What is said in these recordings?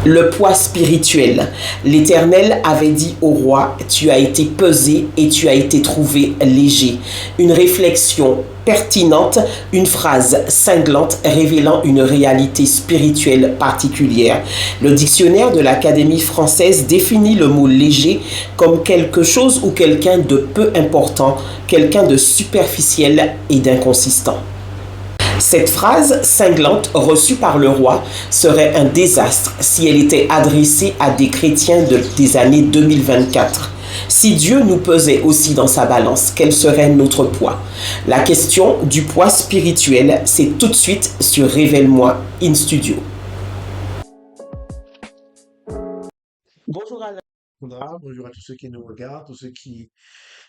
Le poids spirituel. L'Éternel avait dit au roi, tu as été pesé et tu as été trouvé léger. Une réflexion pertinente, une phrase cinglante révélant une réalité spirituelle particulière. Le dictionnaire de l'Académie française définit le mot léger comme quelque chose ou quelqu'un de peu important, quelqu'un de superficiel et d'inconsistant. Cette phrase cinglante reçue par le roi serait un désastre si elle était adressée à des chrétiens des années 2024. Si Dieu nous pesait aussi dans sa balance, quel serait notre poids? La question du poids spirituel, c'est tout de suite sur Révèle-moi in studio. Bonjour Alain. Bonjour à tous ceux qui nous regardent, tous ceux qui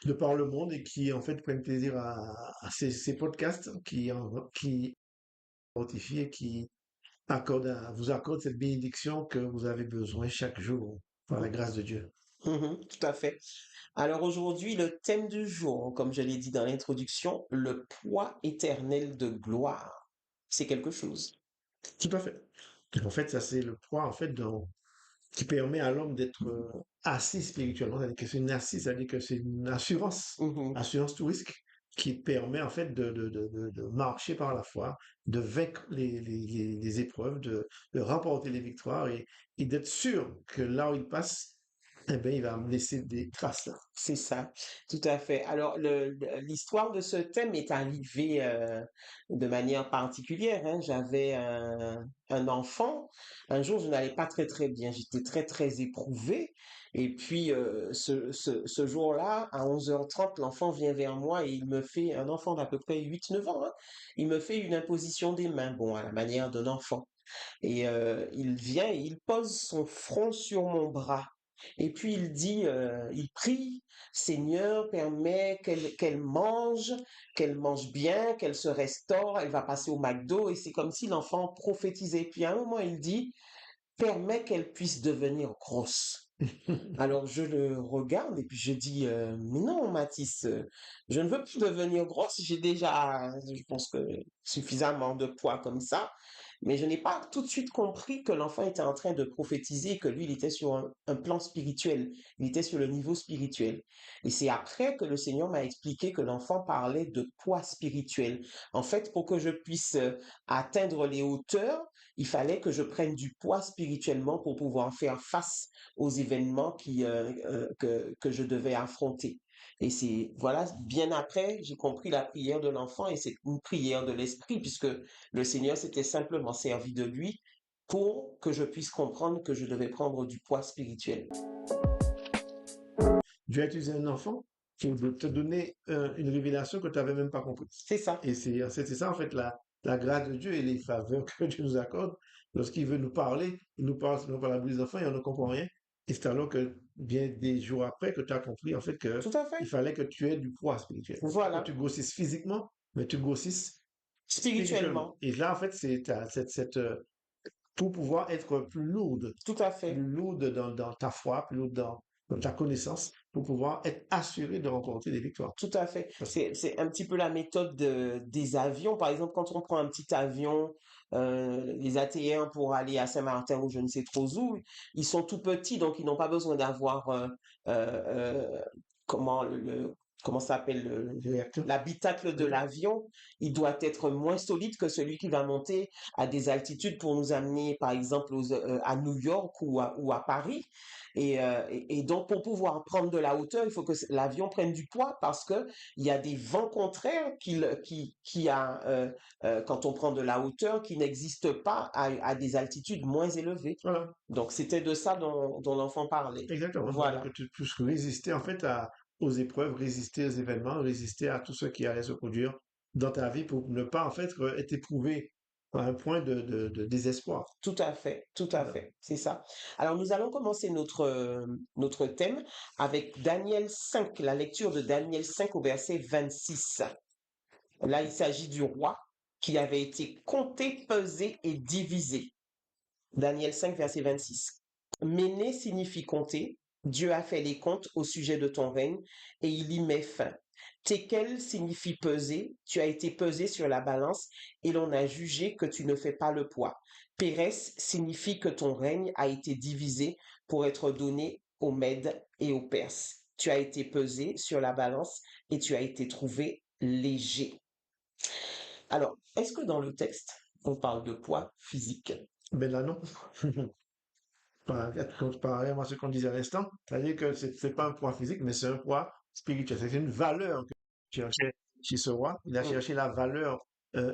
de par le monde et qui en fait prennent plaisir à ces podcasts qui fortifient et qui vous accordent cette bénédiction que vous avez besoin chaque jour par la grâce de Dieu. Tout à fait. Alors aujourd'hui, le thème du jour, comme je l'ai dit dans l'introduction, le poids éternel de gloire. C'est quelque chose. Tout à fait. Donc, en fait, ça c'est le poids en fait qui permet à l'homme d'être assis spirituellement. C'est-à-dire que c'est une assise, c'est-à-dire que c'est une Mhm. assurance tout risque, qui permet en fait de marcher par la foi, de vaincre les épreuves, de remporter les victoires et d'être sûr que là où il passe, eh ben, il va me laisser des traces. C'est ça, tout à fait. Alors, l'histoire de ce thème est arrivée de manière particulière, hein. J'avais un enfant. Un jour, je n'allais pas très très bien. J'étais très très éprouvée. Et puis, ce jour-là, à 11h30, l'enfant vient vers moi et il me fait, un enfant d'à peu près 8 9 ans, hein, il me fait une imposition des mains, bon, à la manière d'un enfant. Et il vient et il pose son front sur mon bras. Et puis il dit, il prie, Seigneur, permets qu'elle mange bien, qu'elle se restaure, elle va passer au McDo. Et c'est comme si l'enfant prophétisait. Puis à un moment, il dit, permets qu'elle puisse devenir grosse. Alors je le regarde et puis je dis, mais non, Mathis, je ne veux plus devenir grosse, j'ai déjà, je pense que suffisamment de poids comme ça. Mais je n'ai pas tout de suite compris que l'enfant était en train de prophétiser, que lui, il était sur un plan spirituel, il était sur le niveau spirituel. Et c'est après que le Seigneur m'a expliqué que l'enfant parlait de poids spirituel. En fait, pour que je puisse atteindre les hauteurs, il fallait que je prenne du poids spirituellement pour pouvoir faire face aux événements que je devais affronter. Et c'est, voilà, bien après, j'ai compris la prière de l'enfant et c'est une prière de l'esprit puisque le Seigneur s'était simplement servi de lui pour que je puisse comprendre que je devais prendre du poids spirituel. Dieu a utilisé un enfant pour te donner une révélation que tu n'avais même pas comprise. C'est ça. Et c'est ça en fait la grâce de Dieu et les faveurs que Dieu nous accorde. Lorsqu'il veut nous parler, il nous parle sinon par la bouche des enfants et on ne comprend rien. Et c'est alors que, bien des jours après, que tu as compris en fait que Tout à il fait. fallait que tu aies du poids spirituel. Pas que Voilà. tu grossisses physiquement, mais tu grossisses spirituellement. Spirituellement. Et là, en fait, pour pouvoir être Tout à fait. plus lourde dans ta foi, plus lourde dans ta connaissance, pour pouvoir être assuré de remporter des victoires. Tout à fait. Parce- C'est un petit peu la méthode des avions. Par exemple, quand on prend un petit avion, les ATR pour aller à Saint-Martin ou je ne sais trop où, ils sont tout petits, donc ils n'ont pas besoin d'avoir euh, comment comment ça s'appelle Le réacteur. l'habitacle de Oui. l'avion. Il doit être moins solide que celui qui va monter à des altitudes pour nous amener, par exemple, à New York ou à Paris. Et donc, pour pouvoir prendre de la hauteur, il faut que l'avion prenne du poids parce que il y a des vents contraires quand on prend de la hauteur qui n'existent pas à des altitudes moins élevées. Voilà, Donc, c'était de ça dont l'enfant parlait. exactement. C'est-à-dire que Voilà. tu puisses résister en fait aux épreuves, résister aux événements, résister à tout ce qui allait se produire dans ta vie pour ne pas en fait être éprouvé à un point de désespoir. Tout à fait, tout à Voilà. fait, c'est ça. Alors nous allons commencer notre thème avec Daniel 5, la lecture de Daniel 5 au verset 26. Là, il s'agit du roi qui avait été compté, pesé et divisé. Daniel 5, verset 26. Méné signifie compter. Dieu a fait les comptes au sujet de ton règne et il y met fin. Tekel signifie peser. Tu as été pesé sur la balance et l'on a jugé que tu ne fais pas le poids. Pérès signifie que ton règne a été divisé pour être donné aux Mèdes et aux Perses. Tu as été pesé sur la balance et tu as été trouvé léger. Alors, est-ce que dans le texte, on parle de poids physique? Ben là, non. Pareillement à ce qu'on disait à l'instant, c'est-à-dire que c'est pas un poids physique, mais c'est un poids spirituel. C'est une valeur que cherchait chez ce roi. Il a Mm, cherché la valeur euh,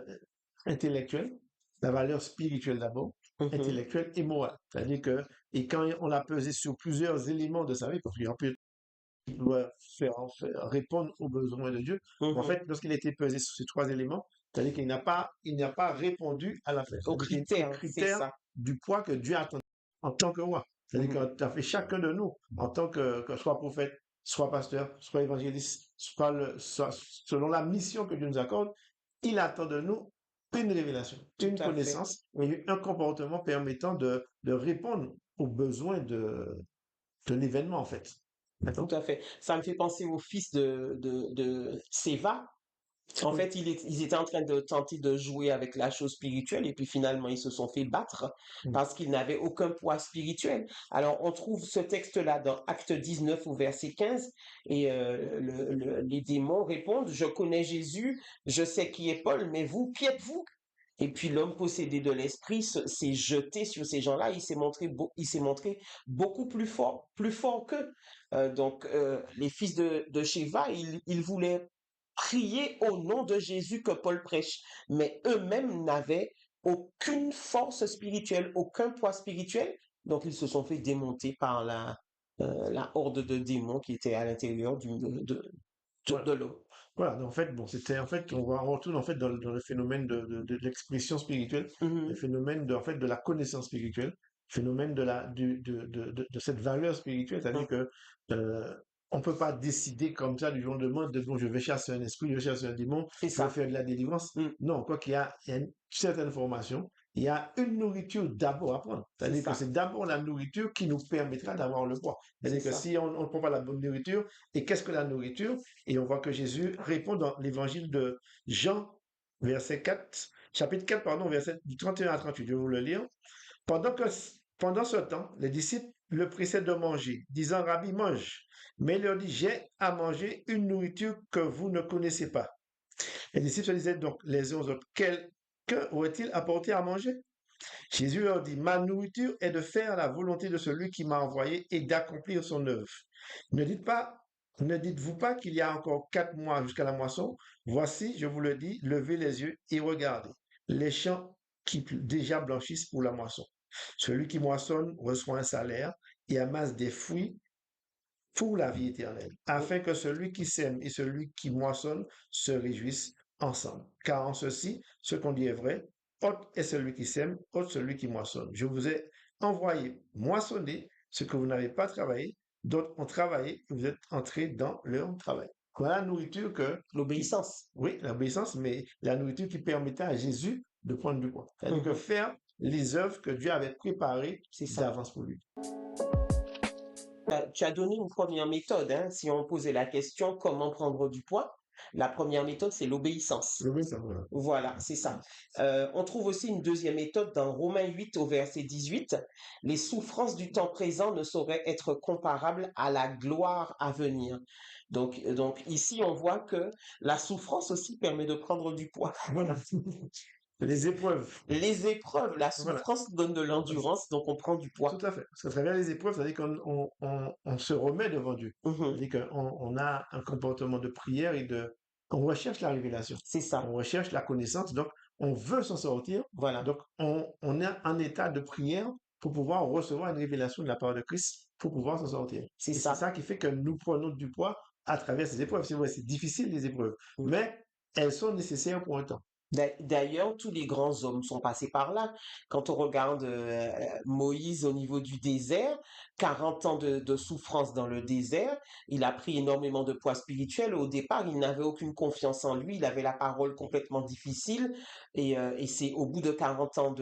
intellectuelle, la valeur spirituelle d'abord, mhm, intellectuelle et morale. C'est-à-dire que, et quand on l'a pesé sur plusieurs éléments de sa vie, parce qu'il doit répondre aux besoins de Dieu, en mhm. fait, lorsqu'il a été pesé sur ces trois éléments, c'est-à-dire il n'a pas répondu à la Aux c'est-à-dire aux critères, c'est critères ça. du poids que Dieu attend en tant que roi. C'est-à-dire Mhm. que tu as fait chacun de nous, en tant que soit prophète, soit pasteur, soit évangéliste, selon la mission que Dieu nous accorde, il attend de nous une révélation, Tout une à fait. connaissance et un comportement permettant de répondre aux besoins de l'événement, en fait. Tout D'accord? à fait. Ça me fait penser au fils de Séva. En Oui. fait, ils étaient en train de tenter de jouer avec la chose spirituelle et puis finalement, ils se sont fait battre Mm. parce qu'ils n'avaient aucun poids spirituel. Alors, on trouve ce texte-là dans Acte 19 au verset 15 et les démons répondent, je connais Jésus, je sais qui est Paul, mais vous, qui êtes-vous? Et puis l'homme possédé de l'esprit s'est jeté sur ces gens-là, il s'est montré beaucoup plus fort qu'eux. Donc, les fils de Sheva, ils voulaient prier au nom de Jésus que Paul prêche, mais eux-mêmes n'avaient aucune force spirituelle, aucun poids spirituel, donc ils se sont fait démonter par la horde de démons qui était à l'intérieur Voilà. de l'eau. Voilà, donc en fait, bon, c'était en fait, on retourne en fait dans le phénomène de l'expression spirituelle, le Mhm, phénomène en fait, de la connaissance spirituelle, le phénomène de cette valeur spirituelle, c'est-à-dire mhm. que on peut pas décider comme ça du jour au lendemain de bon, je vais chasser un esprit, je vais chasser un démon, C'est je vais ça. faire de la délivrance. Mhm, Non, quoi qu'il y a une certaine formation, il y a une nourriture d'abord à prendre. c'est C'est-à-dire que ça. c'est d'abord la nourriture qui nous permettra d'avoir le poids. C'est C'est-à-dire que ça. si on ne prend pas la bonne nourriture, et qu'est-ce que la nourriture? Et on voit que Jésus répond dans l'évangile de Jean, chapitre 4, pardon, verset du 31 à 38. Je vais vous le lire. Pendant que, pendant ce temps, les disciples le pressaient de manger, disant, Rabbi, mange. Mais il leur dit, j'ai à manger une nourriture que vous ne connaissez pas. Les disciples se disaient donc les uns aux autres, que aurait-il apporté à manger? Jésus leur dit, ma nourriture est de faire la volonté de celui qui m'a envoyé et d'accomplir son œuvre. Ne dites pas, ne dites-vous pas qu'il y a encore 4 mois jusqu'à la moisson? Voici, je vous le dis, levez les yeux et regardez les champs qui déjà blanchissent pour la moisson. Celui qui moissonne reçoit un salaire et amasse des fruits pour la vie éternelle, afin que celui qui sème et celui qui moissonne se réjouissent ensemble. Car en ceci, ce qu'on dit est vrai, hôte est celui qui sème, hôte celui qui moissonne. Je vous ai envoyé moissonner ce que vous n'avez pas travaillé, d'autres ont travaillé et vous êtes entrés dans leur travail. Voilà la nourriture qui, L'obéissance. oui, l'obéissance, mais la nourriture qui permettait à Jésus de prendre du poids. C'est-à-dire que Mhm, faire les œuvres que Dieu avait préparées c'est ça. d'avance pour lui. Tu as donné une première méthode, hein. Si on posait la question comment prendre du poids, la première méthode, c'est l'obéissance. L'obéissance, voilà. Voilà, c'est ça. On trouve aussi une deuxième méthode dans Romains 8 au verset 18. Les souffrances du temps présent ne sauraient être comparables à la gloire à venir. Donc ici, on voit que la souffrance aussi permet de prendre du poids. Voilà. Les épreuves. Les épreuves, la Voilà. souffrance donne de l'endurance, donc on prend du Tout poids. à fait. Parce qu'à travers les épreuves, c'est-à-dire on se remet devant Dieu. Mhm, C'est-à-dire qu'on a un comportement de prière on recherche la révélation. c'est ça. On recherche la connaissance. Donc, on veut s'en sortir. Voilà, Donc, on est en état de prière pour pouvoir recevoir une révélation de la part de Christ pour pouvoir s'en sortir. c'est Et c'est ça. ça qui fait que nous prenons du poids à travers ces épreuves. C'est vrai, c'est difficile les épreuves, Mm. mais elles sont nécessaires pour un temps. D'ailleurs, tous les grands hommes sont passés par là. Quand on regarde Moïse au niveau du désert, 40 ans de souffrance dans le désert, il a pris énormément de poids spirituel. Au départ, il n'avait aucune confiance en lui, il avait la parole complètement difficile. Et c'est au bout de 40 ans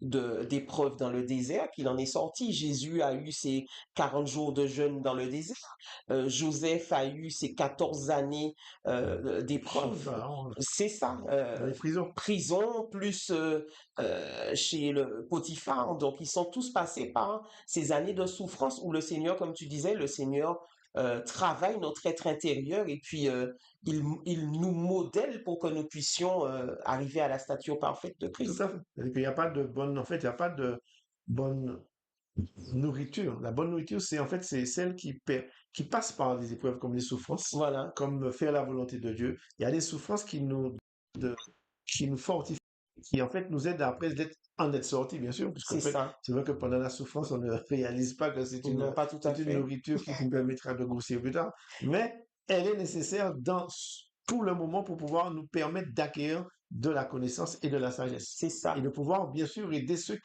d'épreuve dans le désert qu'il en est sorti. Jésus a eu ses 40 jours de jeûne dans le désert. Joseph a eu ses 14 années Chez le d'épreuve. pharaon, C'est ça, dans les prisons. prison plus chez le Potiphar. Donc, ils sont tous passés par ces années de souffrance où le Seigneur, comme tu disais, le Seigneur travaille notre être intérieur et puis il nous modèle pour que nous puissions arriver à la stature parfaite de Tout Christ. à fait. C'est-à-dire qu'il n'y a pas de bonne, en fait, il n'y a pas de bonne nourriture. La bonne nourriture, c'est en fait, c'est celle qui passe par des épreuves comme les souffrances, Voilà, comme faire la volonté de Dieu. Il y a des souffrances qui nous fortifient, qui en fait nous aident après en être sortis, bien sûr, puisqu'en c'est fait, ça. c'est vrai que pendant la souffrance, on ne réalise pas que Non, pas tout à c'est une fait. nourriture qui nous permettra de grossir plus tard, mais elle est nécessaire dans tout le moment pour pouvoir nous permettre d'acquérir de la connaissance et de la sagesse. C'est Et ça. de pouvoir, bien sûr, aider ceux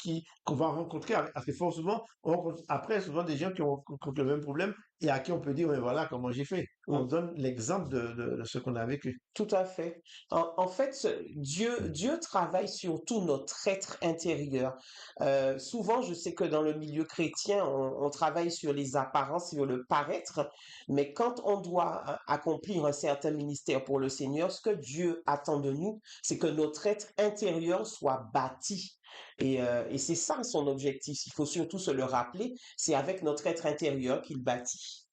qu'on va rencontrer. Parce que fort souvent, on rencontre après, souvent des gens qui rencontrent le même problème et à qui on peut dire, ouais, voilà comment j'ai fait. On Mm. donne l'exemple de ce qu'on a vécu. Tout à fait. En fait, Dieu travaille sur tout notre être intérieur. Souvent, je sais que dans le milieu chrétien, on travaille sur les apparences, sur le paraître, mais quand on doit accomplir un certain ministère pour le Seigneur, ce que Dieu attend de nous, c'est que notre être intérieur soit bâti. Et c'est ça son objectif. Il faut surtout se le rappeler, c'est avec notre être intérieur qu'il bâtit.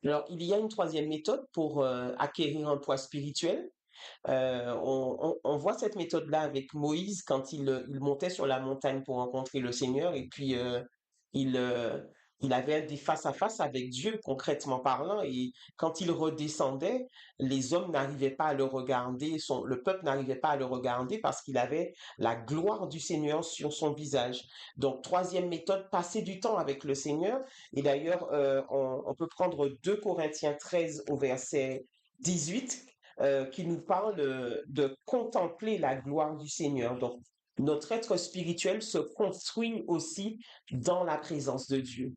Alors, il y a une troisième méthode pour acquérir un poids spirituel. On voit cette méthode-là avec Moïse quand il montait sur la montagne pour rencontrer le Seigneur et puis il, euh, il avait des face-à-face avec Dieu, concrètement parlant, et quand il redescendait, les hommes n'arrivaient pas à le regarder, le peuple n'arrivait pas à le regarder parce qu'il avait la gloire du Seigneur sur son visage. Donc, troisième méthode, passer du temps avec le Seigneur. Et d'ailleurs, on peut prendre 2 Corinthiens 13 au verset 18 qui nous parle de contempler la gloire du Seigneur. Donc, notre être spirituel se construit aussi dans la présence de Dieu.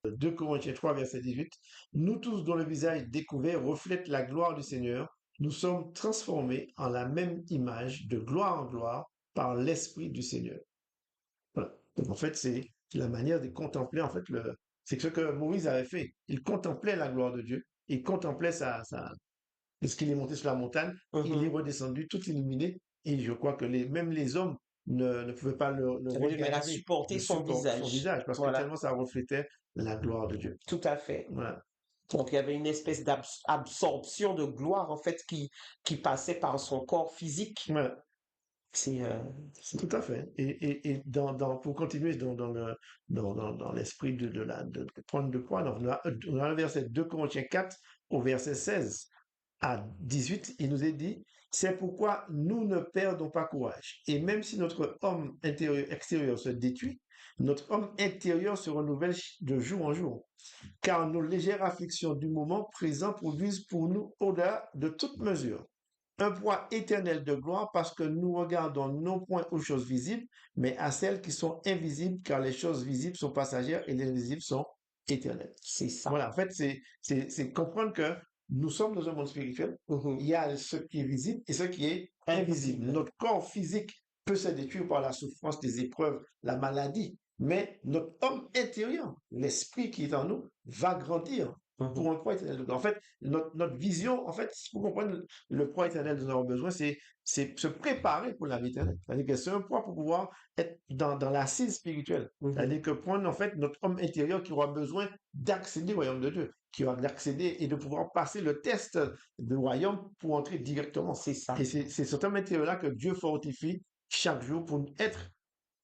2 Corinthiens 3, verset 18. Nous tous dont le visage découvert reflète la gloire du Seigneur, nous sommes transformés en la même image de gloire en gloire par l'Esprit du Seigneur. Voilà. Donc en fait, c'est la manière de contempler, en fait, c'est ce que Moïse avait fait. Il contemplait la gloire de Dieu, il contemplait lorsqu'il est monté sur la montagne, il est Mhm. redescendu tout illuminé, et je crois que même les hommes ne pouvaient pas le J'avais du mal à regarder, supporter le son support, son visage. visage, parce que Voilà, tellement ça reflétait la gloire de Dieu. tout à fait. Voilà. Donc, il y avait une espèce d'absorption de gloire, en fait, qui passait par son corps physique. Voilà. C'est, Tout à fait. Et pour continuer dans l'esprit de prendre de poids, donc dans le verset 2 Corinthiens 4 au verset 16 à 18, il nous est dit, c'est pourquoi nous ne perdons pas courage. Et même si notre homme extérieur se détruit, notre homme intérieur se renouvelle de jour en jour. Car nos légères afflictions du moment présent produisent pour nous, au-delà de toute mesure, un poids éternel de gloire parce que nous regardons non point aux choses visibles, mais à celles qui sont invisibles, car les choses visibles sont passagères et les invisibles sont éternelles. c'est ça. Voilà, en fait, c'est comprendre que nous sommes dans un monde spirituel. Il Mhm. y a ce qui est visible et ce qui est invisible. Invisible. Notre corps physique peut se détruire par la souffrance, des épreuves, la maladie, mais notre homme intérieur, l'esprit qui est en nous, va grandir Mhm. pour un poids éternel. En fait, notre vision, en fait, pour comprendre le poids éternel dont nous avons besoin, c'est se préparer pour la vie éternelle. C'est-à-dire que c'est un poids pour pouvoir être dans l'assise spirituelle. Mhm. C'est-à-dire que prendre, en fait, notre homme intérieur qui aura besoin d'accéder au royaume de Dieu, qui aura d'accéder et de pouvoir passer le test du royaume pour entrer directement. C'est ça. Et c'est cet homme intérieur-là que Dieu fortifie chaque jour pour être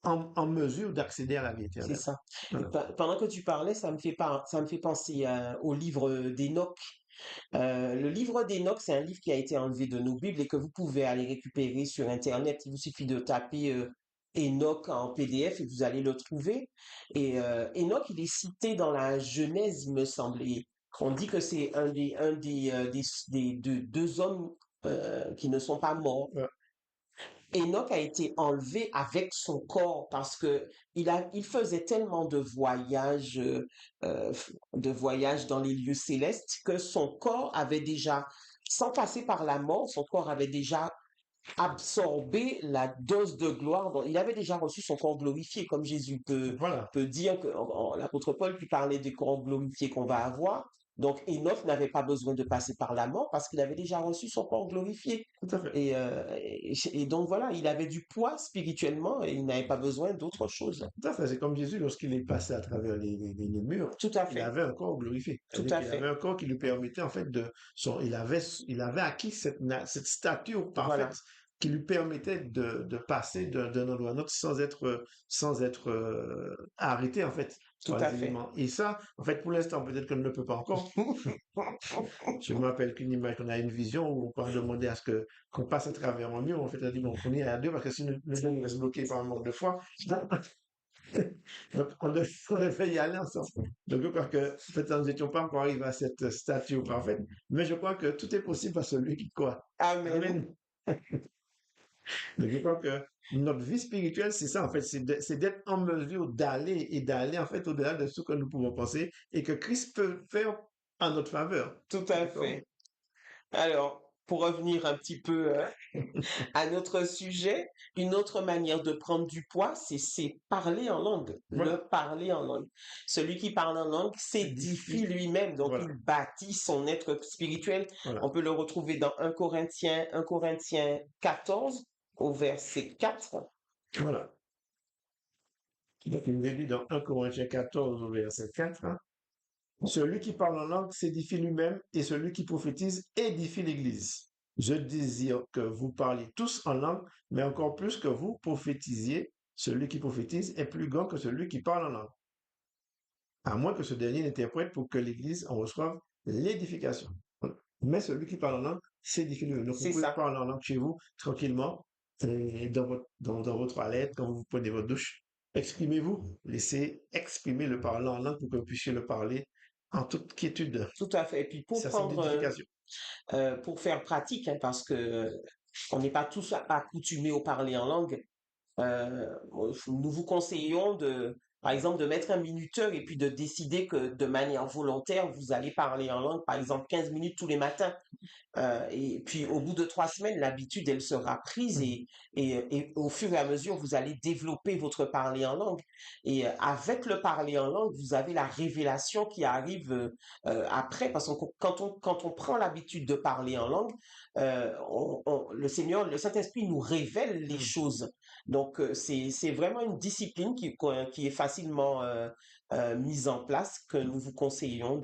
en mesure d'accéder à la vie C'est éternelle. ça. Et Voilà. pendant que tu parlais, ça me fait penser au livre d'Enoch. Le livre d'Enoch, c'est un livre qui a été enlevé de nos Bibles et que vous pouvez aller récupérer sur Internet. Il vous suffit de taper Enoch en PDF et vous allez le trouver. Et Enoch, il est cité dans la Genèse, il me semble. Et on dit que c'est un des deux hommes qui ne sont pas morts. Ouais, Enoch a été enlevé avec son corps parce que il faisait tellement de voyages dans les lieux célestes que son corps avait déjà, sans passer par la mort, son corps avait déjà absorbé la dose de gloire. Il avait déjà reçu son corps glorifié, comme Jésus voilà, peut dire que l'apôtre Paul qui parlait des corps glorifiés qu'on va avoir. Donc Enoch n'avait pas besoin de passer par la mort parce qu'il avait déjà reçu son corps glorifié. tout à fait. Et donc voilà, il avait du poids spirituellement et il n'avait pas besoin d'autre chose. Tout à fait. C'est comme Jésus, lorsqu'il est passé à travers les murs, Tout à il fait, avait un corps glorifié. tout C'est-à-dire à qu'il avait fait. un corps qui lui permettait, en fait, il avait acquis cette stature Voilà, parfaite qui lui permettait de passer d'un endroit à un autre sans être arrêté, en fait, tout par à les fait. éléments. Et ça, en fait, pour l'instant, peut-être qu'on ne le peut pas encore. Je me rappelle qu'une image, qu'on a une vision où on peut demander à ce qu'on passe à travers un mur. En fait, on a dit, bon, on y est à deux parce que si nous sommes reste bloqués par un manque de foi, donc, on devait y aller ensemble. Donc, je crois que peut-être nous n'étions pas encore arrivés à cette statue parfaite, mais je crois que tout est possible à celui qui croit. Amen. Amen. Donc, je crois que notre vie spirituelle, c'est ça, en fait, c'est d'être en mesure d'aller, en fait, au-delà de ce que nous pouvons penser et que Christ peut faire en notre faveur. Tout à D'accord? fait. Alors, pour revenir un petit peu à notre sujet, une autre manière de prendre du poids, c'est parler en langue, Voilà. le parler en langue. Celui qui parle en langue s'édifie Édifié. lui-même, donc il Voilà. bâtit son être spirituel. Voilà. On peut le retrouver dans 1 Corinthiens 14 au verset 4. Voilà. Donc, il nous est dit dans 1 Corinthiens 14, au verset 4, hein, celui qui parle en langue s'édifie lui-même et celui qui prophétise édifie l'Église. Je désire que vous parliez tous en langue, mais encore plus que vous prophétisiez. Celui qui prophétise est plus grand que celui qui parle en langue, à moins que ce dernier n'interprète pour que l'Église en reçoive l'édification. Mais celui qui parle en langue s'édifie lui-même. Donc vous C'est pouvez ça, parler en langue chez vous tranquillement, et dans votre toilette, quand vous prenez votre douche. Exprimez-vous, laissez exprimer le parlant en langue pour que vous puissiez le parler en toute quiétude. tout à fait. Et puis Ça sert d'édification. pour faire pratique, hein, parce que on n'est pas tous accoutumés au parler en langue. Euh, nous vous conseillons par exemple, de mettre un minuteur et puis de décider que de manière volontaire, vous allez parler en langue, par exemple 15 minutes tous les matins. Et puis au bout de 3 semaines, l'habitude, elle sera prise Mhm. et au fur et à mesure, vous allez développer votre parler en langue. Et avec le parler en langue, vous avez la révélation qui arrive après, parce que quand on prend l'habitude de parler en langue, le Seigneur, le Saint-Esprit nous révèle les Mhm. choses. Donc c'est vraiment une discipline qui est facilement mise en place que nous vous conseillons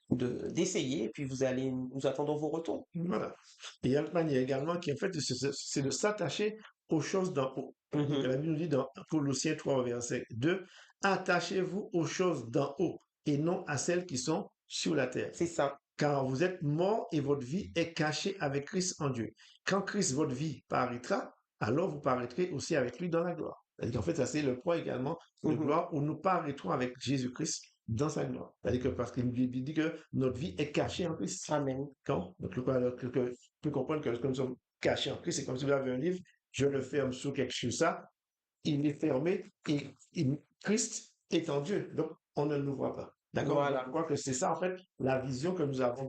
d'essayer, et puis nous attendons vos retours. Voilà. Et il y a une manière également qui, en fait, c'est de s'attacher aux choses d'en haut. C'est-à-dire que Mhm. la Bible nous dit dans Colossiens 3, verset 2, attachez-vous aux choses d'en haut et non à celles qui sont sur la terre. C'est ça. Car vous êtes morts et votre vie est cachée avec Christ en Dieu. Quand Christ, votre vie, paraîtra, alors vous paraîtrez aussi avec lui dans la gloire. C'est-à-dire qu'en fait, ça c'est le point également de Mhm. gloire où nous paraîtrons avec Jésus-Christ dans sa gloire. C'est-à-dire que parce qu'il dit que notre vie est cachée en Christ. Amen. Quand? Donc, je peux comprendre que lorsque nous sommes cachés en Christ, c'est comme si vous avez un livre, je le ferme sur quelque chose, ça, il est fermé et Christ est en Dieu. Donc, on ne nous voit pas. D'accord? Donc, je Voilà. crois que c'est ça, en fait, la vision que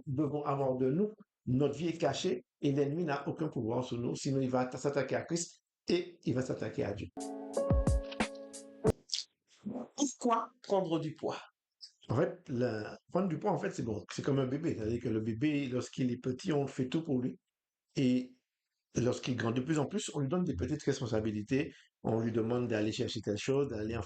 devons avoir de nous. Notre vie est cachée et l'ennemi n'a aucun pouvoir sur nous. Sinon, il va s'attaquer à Christ et il va s'attaquer à Dieu. Pourquoi prendre du poids? En fait, prendre du poids, en fait, c'est bon. C'est comme un bébé. C'est-à-dire que le bébé, lorsqu'il est petit, on fait tout pour lui. Et lorsqu'il grandit de plus en plus, on lui donne des petites responsabilités. On lui demande d'aller chercher telle chose, d'aller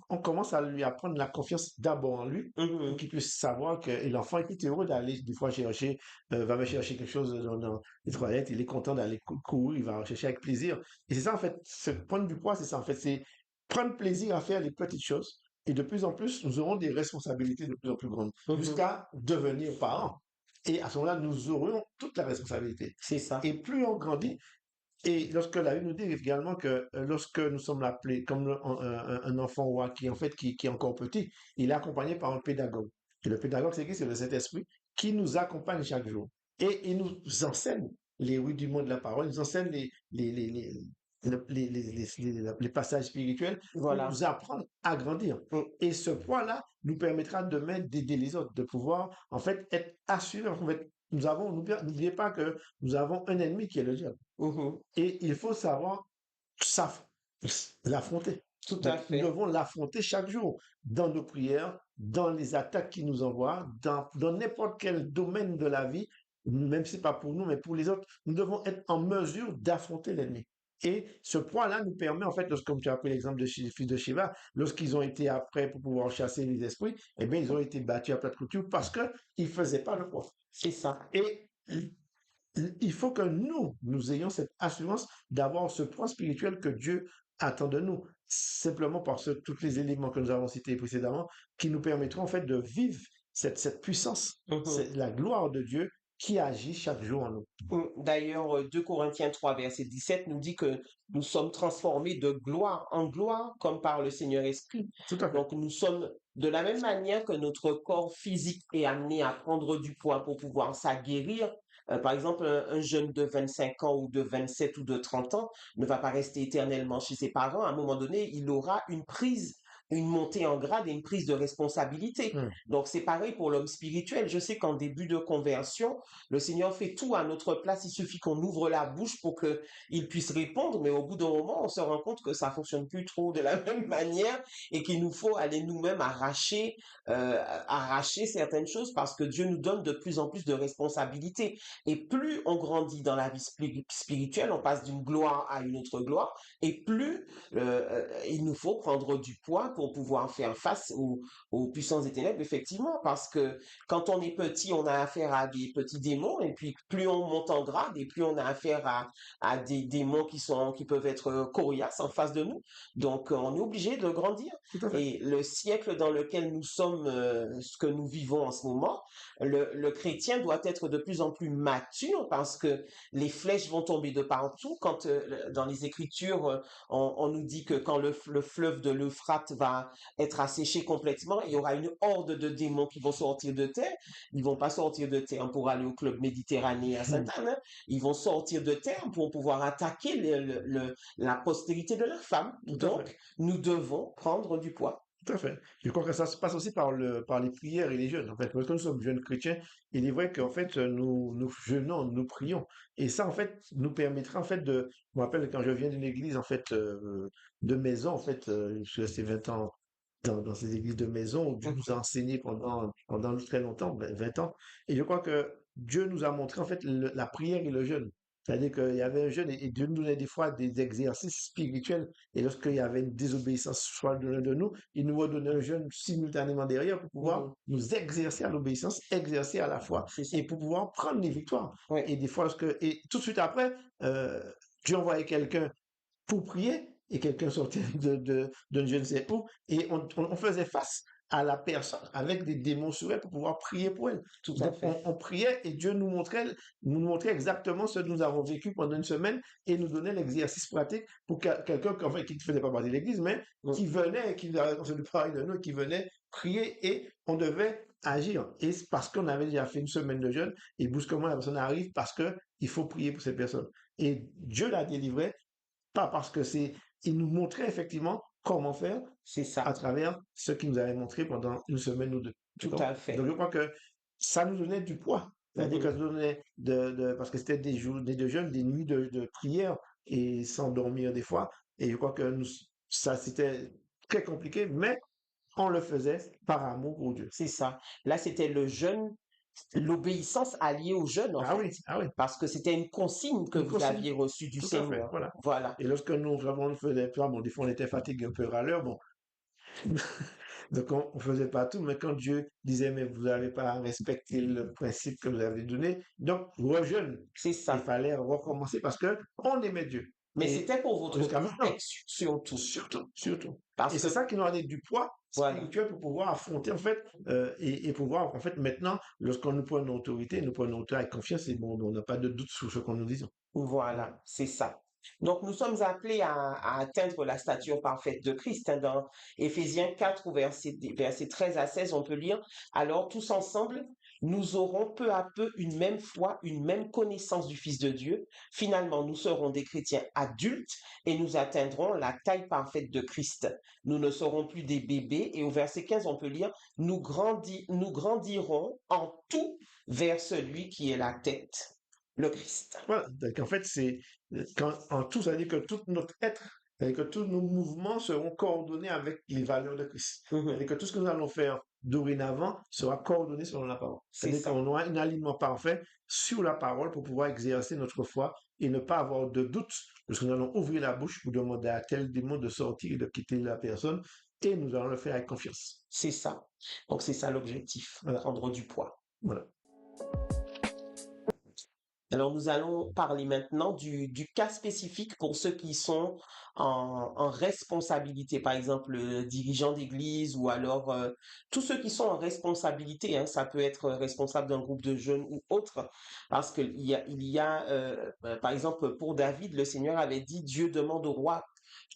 on commence à lui apprendre la confiance d'abord en lui pour Mhm. qu'il puisse savoir que et l'enfant est tout heureux d'aller des fois chercher, va me chercher quelque chose dans les toilettes, il est content d'aller courir, il va chercher avec plaisir. Et c'est ça en fait, ce prendre du poids, c'est ça en fait, c'est prendre plaisir à faire les petites choses. Et de plus en plus, nous aurons des responsabilités de plus en plus grandes Mhm. jusqu'à devenir parents. Et à ce moment-là, nous aurions toute la responsabilité. C'est ça. Et plus on grandit, et lorsque la Bible nous dit également que lorsque nous sommes appelés comme un enfant roi qui en fait qui est encore petit, il est accompagné par un pédagogue. Et le pédagogue, c'est qui? C'est le Saint-Esprit qui nous accompagne chaque jour. Et il nous enseigne les rudiments de la parole, il nous enseigne les passages spirituels pour Voilà. nous apprendre à grandir. Mm, Et ce point-là nous permettra demain d'aider les autres, de pouvoir en fait être assurés. En fait, n'oubliez pas que nous avons un ennemi qui est le diable. mhm. Et il faut savoir l'affronter. Tout à Donc, nous fait. devons l'affronter chaque jour dans nos prières, dans les attaques qu'il nous envoie, dans n'importe quel domaine de la vie, même si ce n'est pas pour nous, mais pour les autres. Nous devons être en mesure d'affronter l'ennemi. Et ce point-là nous permet, en fait, comme tu as pris l'exemple des fils de Shiva, lorsqu'ils ont été après pour pouvoir chasser les esprits, eh bien, ils ont été battus à plat de couture parce qu'ils ne faisaient pas le poids. C'est ça. Et il faut que nous ayons cette assurance d'avoir ce point spirituel que Dieu attend de nous, simplement par tous les éléments que nous avons cités précédemment, qui nous permettront en fait de vivre cette puissance, Mhm. c'est la gloire de Dieu qui agit chaque jour en nous. D'ailleurs, 2 Corinthiens 3, verset 17 nous dit que nous sommes transformés de gloire en gloire comme par le Seigneur Esprit. Tout à fait. Donc, nous sommes de la même manière que notre corps physique est amené à prendre du poids pour pouvoir s'aguerrir. Par exemple, un jeune de 25 ans ou de 27 ou de 30 ans ne va pas rester éternellement chez ses parents. À un moment donné, il aura une montée en grade et une prise de responsabilité. Hmm. Donc, c'est pareil pour l'homme spirituel. Je sais qu'en début de conversion, le Seigneur fait tout à notre place. Il suffit qu'on ouvre la bouche pour qu'il puisse répondre. Mais au bout d'un moment, on se rend compte que ça fonctionne plus trop de la même manière et qu'il nous faut aller nous-mêmes arracher certaines choses parce que Dieu nous donne de plus en plus de responsabilités. Et plus on grandit dans la vie spirituelle, on passe d'une gloire à une autre gloire. Et plus il nous faut prendre du poids pour pouvoir faire face aux puissances des ténèbres, effectivement, parce que quand on est petit, on a affaire à des petits démons, et puis plus on monte en grade, et plus on a affaire à des démons qui peuvent être coriaces en face de nous. Donc, on est obligé de grandir. Tout à fait. Et le siècle dans lequel nous sommes, ce que nous vivons en ce moment, le chrétien doit être de plus en plus mature parce que les flèches vont tomber de partout. Quand dans les Écritures, on nous dit que quand le fleuve de l'Euphrate va être asséché complètement, il y aura une horde de démons qui vont sortir de terre. Ils vont pas sortir de terre pour aller au club méditerranéen à Sainte-Anne. Hein. Ils vont sortir de terre pour pouvoir attaquer la postérité de la femme. Tout à fait. Donc, nous devons prendre du poids. Tout à fait. Je crois que ça se passe aussi par les prières et les jeûnes. En fait, parce que nous sommes jeunes chrétiens, il est vrai qu'en fait, nous jeûnons, nous prions. Et ça, en fait, nous permettra, en fait, je me rappelle quand je viens d'une église, en fait, de maison, en fait, je suis resté 20 ans dans ces églises de maison où Dieu nous a enseigné pendant très longtemps, 20 ans. Et je crois que Dieu nous a montré, en fait, la prière et le jeûne. C'est-à-dire qu'il y avait un jeûne et Dieu nous donnait des fois des exercices spirituels. Et lorsqu'il y avait une désobéissance soit de l'un de nous, il nous redonnait un jeûne simultanément derrière pour pouvoir Mhm. nous exercer à l'obéissance, exercer à la foi C'est ça. et pour pouvoir prendre des victoires. Oui, Et des fois, et tout de suite après, euh, Dieu envoyait quelqu'un pour prier et quelqu'un sortait de je ne sais où et on faisait face à la personne avec des démons sur elle pour pouvoir prier pour elle. tout à Donc fait. on priait et Dieu nous montrait exactement ce que nous avons vécu pendant une semaine et nous donnait l'exercice pratique pour quelqu'un enfin, qui ne faisait pas partie de l'église, mais Mm. qui venait, qui avait entendu parler de nous, qui venait prier et on devait agir. Et c'est parce qu'on avait déjà fait une semaine de jeûne et brusquement la personne arrive parce que il faut prier pour cette personne. Et Dieu l'a délivré pas parce que il nous montrait effectivement comment faire C'est à ça. travers ce qu'il nous avait montré pendant une semaine ou deux. Tout D'accord? à Donc fait. je crois que ça nous donnait du poids. C'est-à-dire que ça Mhm. nous donnait parce que c'était des journées de jeûne, des nuits de prière et sans dormir des fois. Et je crois que ça c'était très compliqué, mais on le faisait par amour pour Dieu. C'est ça. Là, c'était le jeûne, l'obéissance alliée au jeûne, en Ah fait. oui, ah oui, Parce que c'était une consigne que une vous consigne. aviez reçue du Tout à fait, Seigneur. voilà. Voilà. Et lorsque nous vraiment le faisait, bon, des fois on était fatigué un peu râleur, bon, donc, on ne faisait pas tout, mais quand Dieu disait, mais vous n'avez pas respecté le principe que vous avez donné, donc, rejeune, C'est il ça. fallait recommencer parce que on aimait Dieu. Mais Et c'était pour votre jusqu'à maintenant, protection, surtout. surtout, surtout. Et Parce c'est que, ça qui nous a donné du poids voilà. spirituel pour pouvoir affronter, en fait, et pouvoir, en fait, maintenant, lorsqu'on nous prend une autorité, nous prenons autorité avec confiance et bon, on n'a pas de doute sur ce qu'on nous dit. Voilà, c'est ça. Donc, nous sommes appelés à atteindre la stature parfaite de Christ. Hein. Dans Éphésiens 4, au verset 13 à 16, on peut lire, alors tous ensemble, nous aurons peu à peu une même foi, une même connaissance du Fils de Dieu. Finalement, nous serons des chrétiens adultes et nous atteindrons la taille parfaite de Christ. Nous ne serons plus des bébés. Et au verset 15, on peut lire, nous grandirons en tout vers celui qui est la tête, le Christ. Voilà. Donc, en fait, en tout, ça veut dire que tout notre être, c'est-à-dire que tous nos mouvements seront coordonnés avec les valeurs de Christ. Mhm. C'est-à-dire que tout ce que nous allons faire dorénavant sera coordonné selon la parole. C'est C'est-à-dire ça. qu'on aura un alignement parfait sur la parole pour pouvoir exercer notre foi et ne pas avoir de doute, parce que nous allons ouvrir la bouche pour demander à tel démon de sortir et de quitter la personne, et nous allons le faire avec confiance. C'est ça. Donc, c'est ça l'objectif, Voilà. prendre du poids. Voilà. Alors, nous allons parler maintenant du cas spécifique pour ceux qui sont en responsabilité, par exemple, dirigeants d'église ou alors tous ceux qui sont en responsabilité, hein, ça peut être responsable d'un groupe de jeunes ou autre, parce par exemple, pour David, le Seigneur avait dit, Dieu demande au roi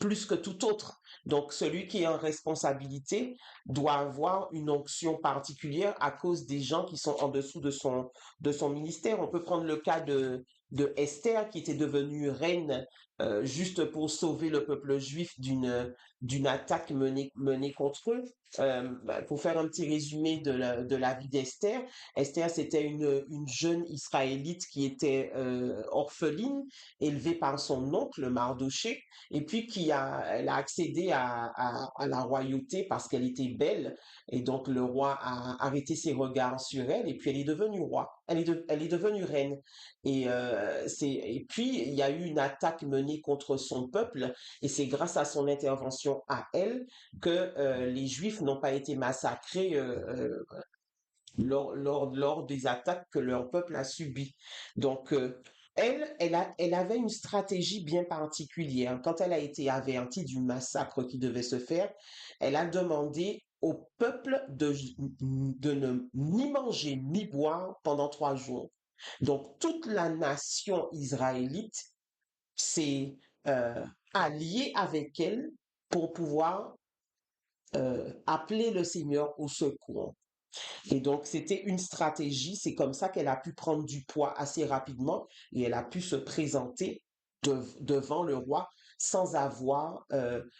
plus que tout autre. Donc, celui qui est en responsabilité doit avoir une onction particulière à cause des gens qui sont en dessous de son ministère. On peut prendre le cas de Esther qui était devenue reine juste pour sauver le peuple juif d'une attaque menée contre eux. Pour faire un petit résumé de la vie d'Esther, Esther, c'était une jeune Israélite qui était orpheline, élevée par son oncle Mardoché, et puis elle a accédé à la royauté parce qu'elle était belle, et donc le roi a arrêté ses regards sur elle, et puis elle est devenue roi. Elle est devenue reine. Et puis, il y a eu une attaque menée contre son peuple, et c'est grâce à son intervention à elle que les Juifs n'ont pas été massacrés lors des attaques que leur peuple a subies. Donc, elle avait une stratégie bien particulière. Quand elle a été avertie du massacre qui devait se faire, elle a demandé au peuple de ne ni manger ni boire pendant 3 jours. Donc, toute la nation israélite s'est alliée avec elle pour pouvoir appeler le Seigneur au secours. Et donc, c'était une stratégie. C'est comme ça qu'elle a pu prendre du poids assez rapidement et elle a pu se présenter devant le roi sans avoir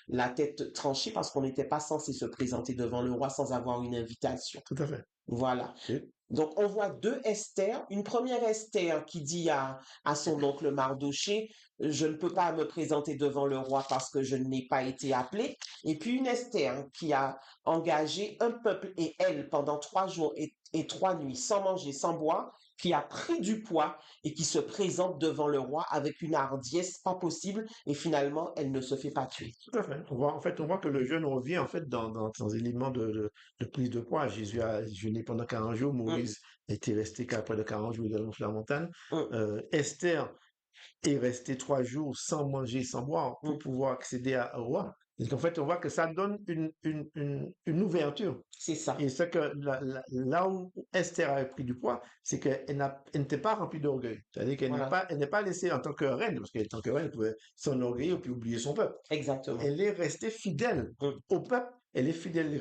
la tête tranchée parce qu'on n'était pas censé se présenter devant le roi sans avoir une invitation. Tout à fait. Voilà. Ok. Donc, on voit deux Esther. Une première Esther qui dit à son oncle Mardoché, je ne peux pas me présenter devant le roi parce que je n'ai pas été appelée. Et puis une Esther qui a engagé un peuple et elle pendant 3 jours et 3 nuits sans manger, sans boire, qui a pris du poids et qui se présente devant le roi avec une hardiesse pas possible et finalement elle ne se fait pas tuer. Tout à fait. On voit que le jeûne revient en fait dans un élément de prise de poids. Jésus a jeûné pendant 40 jours. Hum, Moïse était resté près de 40 jours également sur la montagne. hum, Esther est restée 3 jours sans manger, sans boire pour hum. pouvoir accéder au roi. Donc en fait, on voit que ça donne une ouverture. C'est ça. Et ce que là où Esther avait pris du poids, c'est elle n'était pas remplie d'orgueil. C'est-à-dire Voilà. elle n'est pas laissée en tant que reine, parce qu'en tant que reine, elle pouvait s'enorgueillir puis oublier son peuple. Exactement. Elle est restée fidèle Hum, au peuple, elle est fidèle,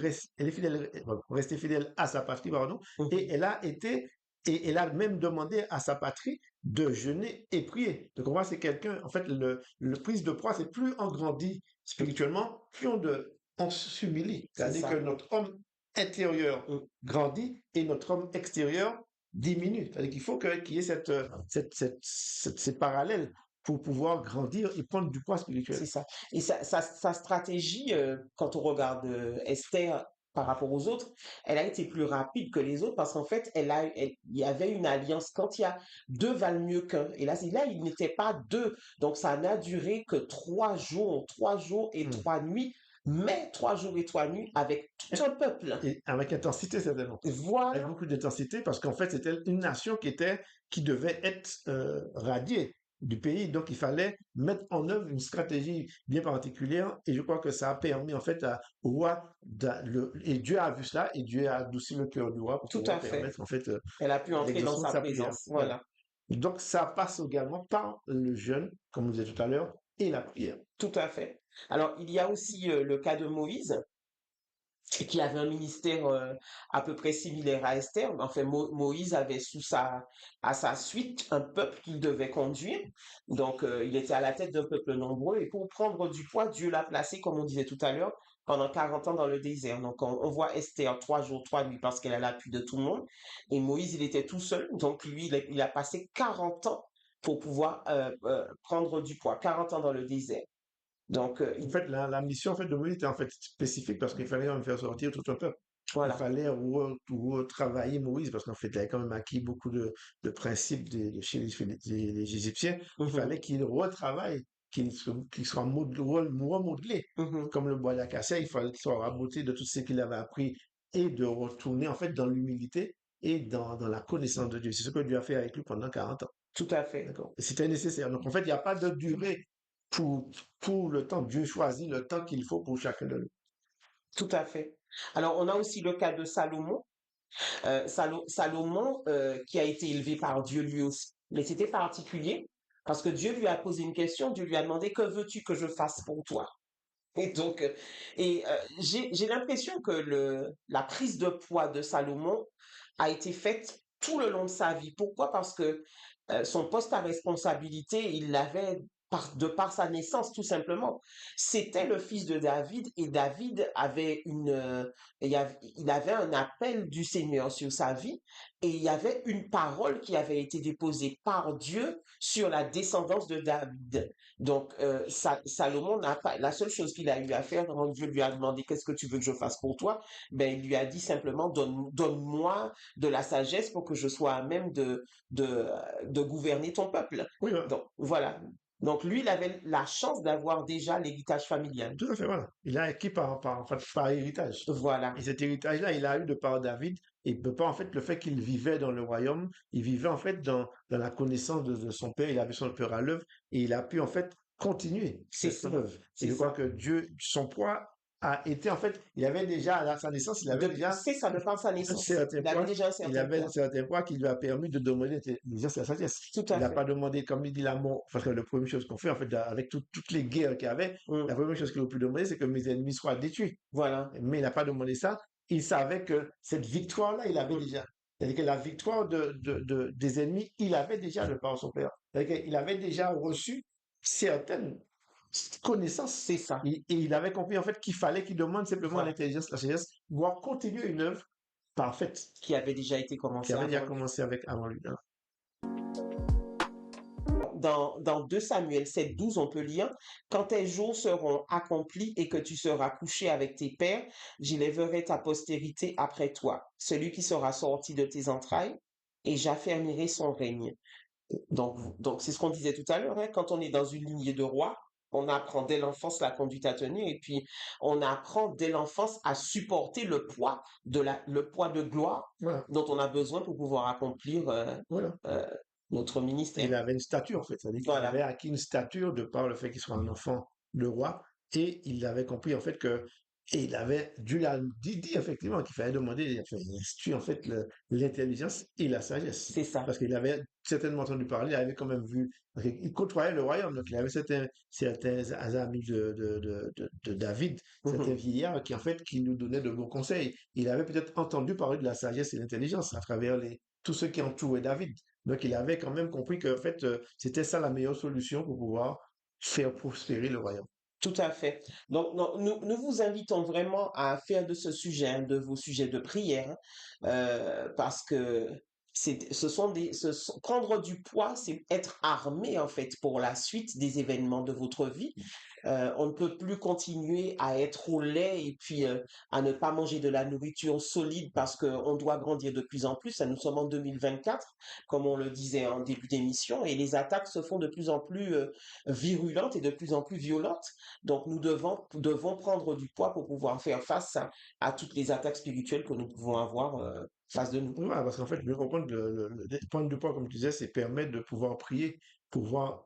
restée fidèle à sa patrie, pardon, hum. et elle a même demandé à sa patrie de jeûner et prier. Donc on voit c'est quelqu'un, en fait, le prise de poids, c'est plus on grandit spirituellement, plus on s'humilie. C'est C'est-à-dire que ça. notre homme intérieur Hum. grandit et notre homme extérieur diminue. C'est-à-dire qu'il faut qu'il y ait ces parallèles pour pouvoir grandir et prendre du poids spirituel. C'est ça. Et sa stratégie, quand on regarde Esther par rapport aux autres, elle a été plus rapide que les autres parce qu'en fait, il y avait une alliance. Quand il y a deux valent mieux qu'un. Et là, il n'était pas deux. Donc, ça n'a duré que 3 jours et Hmm. 3 nuits, mais 3 jours et 3 nuits avec tout un peuple. Et avec intensité, certainement. Avec Voilà, beaucoup d'intensité, parce qu'en fait, c'était une nation qui devait être radiée du pays. Donc, il fallait mettre en œuvre une stratégie bien particulière. Et je crois que ça a permis, en fait, au roi, et Dieu a vu cela, et Dieu a adouci le cœur du roi pour tout pouvoir à fait. permettre, en fait, Elle a pu entrer dans l'exaucement de sa sa prière. présence. Voilà. Voilà, Donc, ça passe également par le jeûne, comme on disait tout à l'heure, et la prière. tout à fait. Alors, il y a aussi le cas de Moïse. et qui avait un ministère à peu près similaire à Esther. Enfin, Moïse avait à sa suite un peuple qu'il devait conduire. Donc, il était à la tête d'un peuple nombreux. Et pour prendre du poids, Dieu l'a placé, comme on disait tout à l'heure, pendant 40 ans dans le désert. Donc, on voit Esther 3 jours, 3 nuits, parce qu'elle a l'appui de tout le monde. Et Moïse, il était tout seul. Donc, lui, il a passé 40 ans pour pouvoir prendre du poids. 40 ans dans le désert. Donc, En fait, la mission en fait, de Moïse était en fait spécifique parce qu'il fallait en faire sortir tout un peuple. Il voilà. fallait retravailler Moïse parce qu'en fait, il avait quand même acquis beaucoup de principes chez les Égyptiens. Il Mhm, fallait qu'il retravaille, qu'il soit remodelé. mhm. Comme le bois d'acacia, il fallait qu'il soit raboté de tout ce qu'il avait appris et de retourner en fait dans l'humilité et dans la connaissance de Dieu. C'est ce que Dieu a fait avec lui pendant 40 ans. Tout à fait. D'accord? Et c'était nécessaire. Donc en fait, il n'y a pas de durée pour, pour le temps. Dieu choisit le temps qu'il faut pour chacun de nous. Tout à fait. Alors, on a aussi le cas de Salomon. Salomon, qui a été élevé par Dieu lui aussi. Mais c'était particulier parce que Dieu lui a posé une question. Dieu lui a demandé, que veux-tu que je fasse pour toi? Et donc, j'ai l'impression que la prise de poids de Salomon a été faite tout le long de sa vie. Pourquoi? Parce que son poste à responsabilité, il l'avait de par sa naissance, tout simplement. C'était le fils de David et David avait il avait un appel du Seigneur sur sa vie et il y avait une parole qui avait été déposée par Dieu sur la descendance de David. Donc, Salomon n'a pas, la seule chose qu'il a eu à faire quand Dieu lui a demandé qu'est-ce que tu veux que je fasse pour toi, ben, il lui a dit simplement donne-moi de la sagesse pour que je sois à même de, de gouverner ton peuple. Oui, Donc, voilà. Donc, lui, il avait la chance d'avoir déjà l'héritage familial. tout à fait, voilà. Il a acquis en fait, par héritage. Voilà. Et cet héritage-là, il a eu de par David. Et de par en fait le fait qu'il vivait dans le royaume, il vivait en fait dans la connaissance de son père, il avait son père à l'œuvre et il a pu en fait continuer C'est cette ça. œuvre. Et C'est je crois ça. que Dieu, son poids a été en fait, il avait déjà à sa naissance, il avait déjà C'est ça, de par sa un naissance. certain Il avait poids, déjà un il certain avait un poids. certain poids qui lui a permis de demander l'intelligence et la sagesse. Tout Il à n'a fait. pas demandé, comme il dit l'amour, parce que la première chose qu'on fait, en fait, avec toutes les guerres qu'il y avait, Mm. la première chose qu'il a pu demander, c'est que mes ennemis soient détruits. Voilà. Mais il n'a pas demandé ça. Il savait que cette victoire-là, il avait Mm. déjà. C'est-à-dire que la victoire des ennemis, il avait déjà de par son père. C'est-à-dire qu'il avait déjà reçu certaines connaissances. C'est ça. Et il avait compris en fait qu'il fallait qu'il demande simplement Voilà. l'intelligence, la sagesse, pouvoir continuer une œuvre parfaite Qui avait déjà été qui commencé avait déjà avant lui. commencé avec avant lui. Hein. Dans 2 Samuel 7, 12, on peut lire, quand tes jours seront accomplis et que tu seras couché avec tes pères, j'élèverai ta postérité après toi, celui qui sera sorti de tes entrailles, et j'affermirai son règne. Donc c'est ce qu'on disait tout à l'heure, hein, quand on est dans une lignée de rois, on apprend dès l'enfance la conduite à tenir et puis on apprend dès l'enfance à supporter le poids de gloire Voilà, dont on a besoin pour pouvoir accomplir voilà. euh, notre Et ministère. il avait une stature, en fait. C'est-à-dire qu'il avait Voilà. acquis une stature de par le fait qu'il soit un enfant de roi. Et il avait compris, en fait, que. Et il avait dû la dit effectivement qu'il fallait demander, enfin, il institue en fait l'intelligence et la sagesse. C'est ça. Parce qu'il avait certainement entendu parler, il avait quand même vu, parce qu'il côtoyait le royaume, donc il avait certains amis de David, certains Mhm. vieillards qui en fait qui nous donnaient de bons conseils. Il avait peut-être entendu parler de la sagesse et l'intelligence à travers tous ceux qui entouraient David. Donc, il avait quand même compris que, en fait, c'était ça la meilleure solution pour pouvoir faire prospérer le royaume. Tout à fait. Donc, nous vous invitons vraiment à faire de ce sujet un de vos sujets de prière, hein, parce que prendre du poids, c'est être armé en fait pour la suite des événements de votre vie. On ne peut plus continuer à être au lait et puis à ne pas manger de la nourriture solide parce qu'on doit grandir de plus en plus. Nous sommes en 2024, comme on le disait en début d'émission, et les attaques se font de plus en plus virulentes et de plus en plus violentes. Donc nous devons prendre du poids pour pouvoir faire face à toutes les attaques spirituelles que nous pouvons avoir face de nous. Voilà, parce qu'en fait, je comprends que prendre du poids, comme tu disais, c'est permettre de pouvoir prier, pouvoir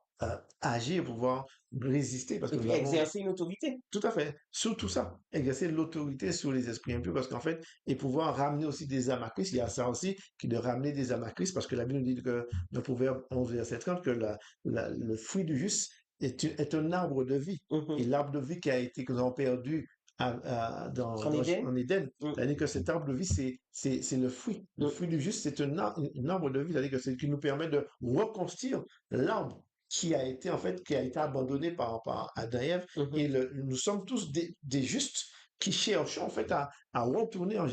agir, pouvoir résister, parce Et que nous puis avons exercer une autorité. tout à fait, sur tout ça, exercer l'autorité sur les esprits impurs, parce qu'en fait, et pouvoir ramener aussi des âmes à Christ, il y a ça aussi, qui de ramener des âmes à Christ, parce que la Bible nous dit que, dans Proverbe 11, verset 30, que le fruit du juste est un arbre de vie. Et Mhm. l'arbre de vie qui a été, que nous avons perdu En Éden? en Éden. Mm. C'est-à-dire que cet arbre de vie, c'est le fruit. Le Mm. fruit du juste, c'est un arbre de vie. C'est-à-dire que c'est ce qui nous permet de reconstruire l'arbre qui a été, en fait, qui a été abandonné par Adam et Ève. Et Mhm. nous sommes tous des justes qui cherchons, en fait, à retourner dans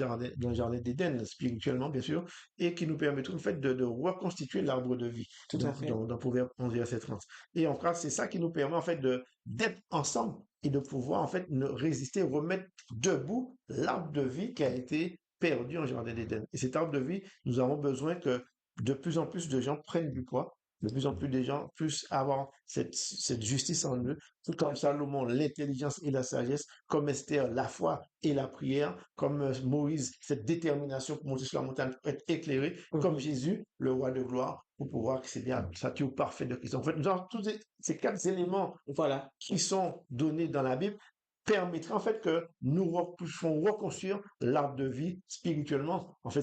le jardin d'Éden, spirituellement, bien sûr, et qui nous permettront, en fait, de reconstituer l'arbre de vie. Tout à fait. Dans Proverbe 11, verset 30. Et en fait, c'est ça qui nous permet, en fait, d'être ensemble et de pouvoir, en fait, résister, remettre debout l'arbre de vie qui a été perdu en jardin d'Éden. Et cet arbre de vie, nous avons besoin que de plus en plus de gens prennent du poids, de plus en plus de gens puissent avoir cette justice en eux, tout Tout comme à fait. Salomon, l'intelligence et la sagesse, comme Esther, la foi et la prière, comme Moïse, cette détermination pour monter sur la montagne pour être éclairé, comme Mhm. Jésus, le roi de gloire, pour pouvoir accéder à la stature parfaite de Christ. En fait, nous avons tous ces quatre éléments Voilà. qui sont donnés dans la Bible permettrait en fait que nous puissions reconstruire l'arbre de vie spirituellement. En fait,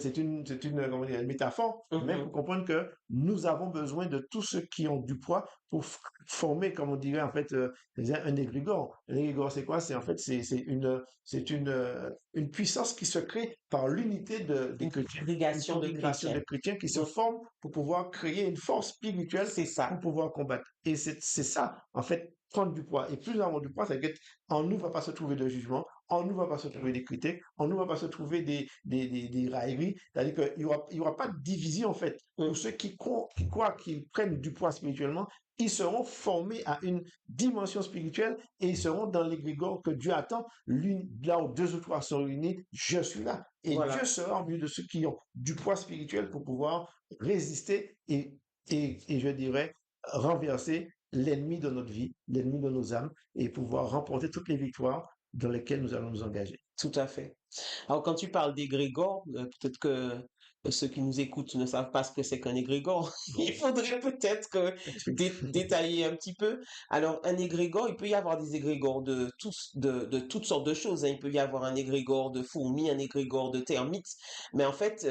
comment dire, une métaphore, mais pour Mhm. comprendre que nous avons besoin de tous ceux qui ont du poids pour former, comme on dirait en fait, un égrégore. Un égrégore, c'est quoi? C'est en fait, une puissance qui se crée par l'unité des Une chrétiens. Une congrégation de congrégation de chrétiens. chrétiens qui se Mm. forment pour pouvoir créer une force spirituelle C'est pour ça. pouvoir combattre. Et c'est ça, en fait, prendre du poids. Et plus nous avons du poids, ça veut dire en nous va pas se trouver de jugement, en nous va pas se trouver des critiques, en nous va pas se trouver des railleries. C'est-à-dire qu'il y aura pas de division, en fait. Pour Mm. ceux qui croient qu'ils prennent du poids spirituellement, ils seront formés à une dimension spirituelle et ils seront dans l'égrégore que Dieu attend. Là où deux ou trois sont réunis, je suis là. Et Dieu Voilà. sera au milieu de ceux qui ont du poids spirituel pour pouvoir résister et je dirais, renverser l'ennemi de notre vie, l'ennemi de nos âmes, et pouvoir remporter toutes les victoires dans lesquelles nous allons nous engager. Tout à fait. Alors, quand tu parles d'égrégore, peut-être que ceux qui nous écoutent ne savent pas ce que c'est qu'un égrégore. Il faudrait peut-être que détailler un petit peu. Alors, un égrégore, il peut y avoir des égrégores de toutes sortes de choses, hein. Il peut y avoir un égrégore de fourmis, un égrégore de termites. Mais en fait,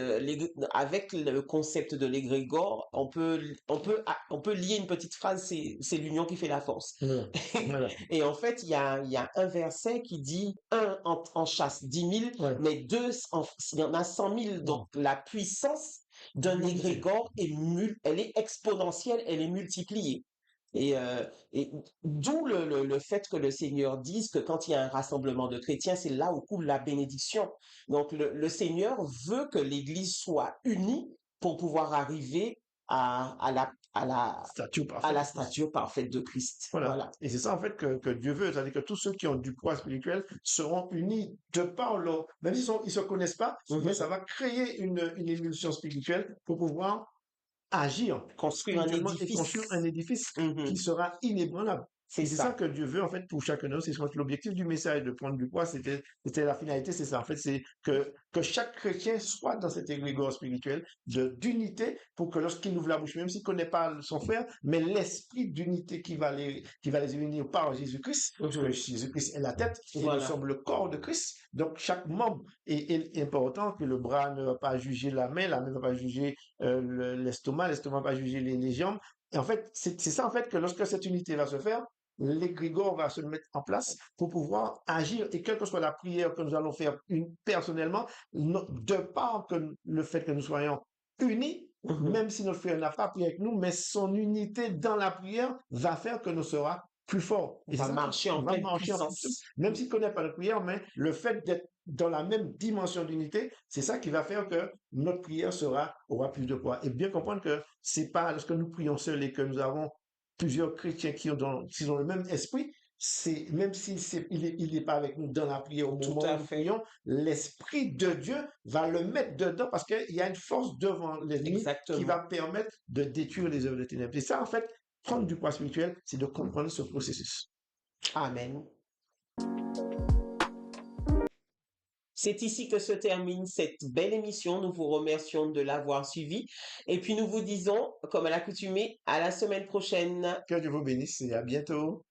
avec le concept de l'égrégore, on peut lier une petite phrase, c'est l'union qui fait la force. Voilà. Voilà. Et en fait, il y a un verset qui dit un en chasse 10 000, Ouais. mais deux, il y en a 100 000. Donc, Bon. la puissance d'un L'unité. égrégore elle est exponentielle, elle est multipliée. Et, d'où le fait que le Seigneur dise que quand il y a un rassemblement de chrétiens, c'est là où coule la bénédiction. Donc, le Seigneur veut que l'Église soit unie pour pouvoir arriver Statue à parfaite la de Christ. stature parfaite de Christ. Voilà. Voilà. Et c'est ça, en fait, que Dieu veut. C'est-à-dire que tous ceux qui ont du poids spirituel seront unis de par leur... Même s'ils ne se connaissent pas, mais ça Mhm. va créer une émulsion spirituelle pour pouvoir agir Construire un spirituellement et construire un édifice. édifice qui Mhm. sera inébranlable. C'est Et c'est ça ça. que Dieu veut, en fait, pour chacun de nous. C'est l'objectif du message de prendre du poids, c'était la finalité, c'est ça. En fait, c'est que chaque chrétien soit dans cet égrégore spirituel d'unité pour que lorsqu'il ouvre la bouche, même s'il ne connaît pas son frère, mais l'esprit d'unité qui va les unir par Jésus-Christ, parce que Mhm. Jésus-Christ est la tête et nous Voilà. sommes le corps de Christ. Donc, chaque membre est important, que le bras ne va pas juger la main ne va pas juger l'estomac, l'estomac va pas juger les jambes. Et en fait, c'est ça, en fait, que lorsque cette unité va se faire, l'égrégore va se mettre en place pour pouvoir agir. Et quelle que soit la prière que nous allons faire personnellement, de part que le fait que nous soyons unis, Mhm. même si notre frère n'a pas prié avec nous, mais son unité dans la prière va faire que nous sera plus forts. On Et c'est va ça qui marcher en va pleine marcher en plus. puissance. Même s'il ne connaît pas la prière, mais le fait d'être dans la même dimension d'unité, c'est ça qui va faire que notre prière aura plus de poids. Et bien comprendre que c'est pas lorsque nous prions seuls et que nous avons plusieurs chrétiens qui ont le même esprit, c'est même s'il il est pas avec nous dans la prière au Tout moment où à nous fait. prions, l'esprit de Dieu va le mettre dedans parce qu'il y a une force devant l'ennemi qui va Exactement. permettre de détruire les œuvres de ténèbres. Et ça, en fait, prendre du poids spirituel, c'est de comprendre ce processus. Amen. C'est ici que se termine cette belle émission. Nous vous remercions de l'avoir suivie. Et puis nous vous disons, comme à l'accoutumée, à la semaine prochaine. Que Dieu vous bénisse et à bientôt.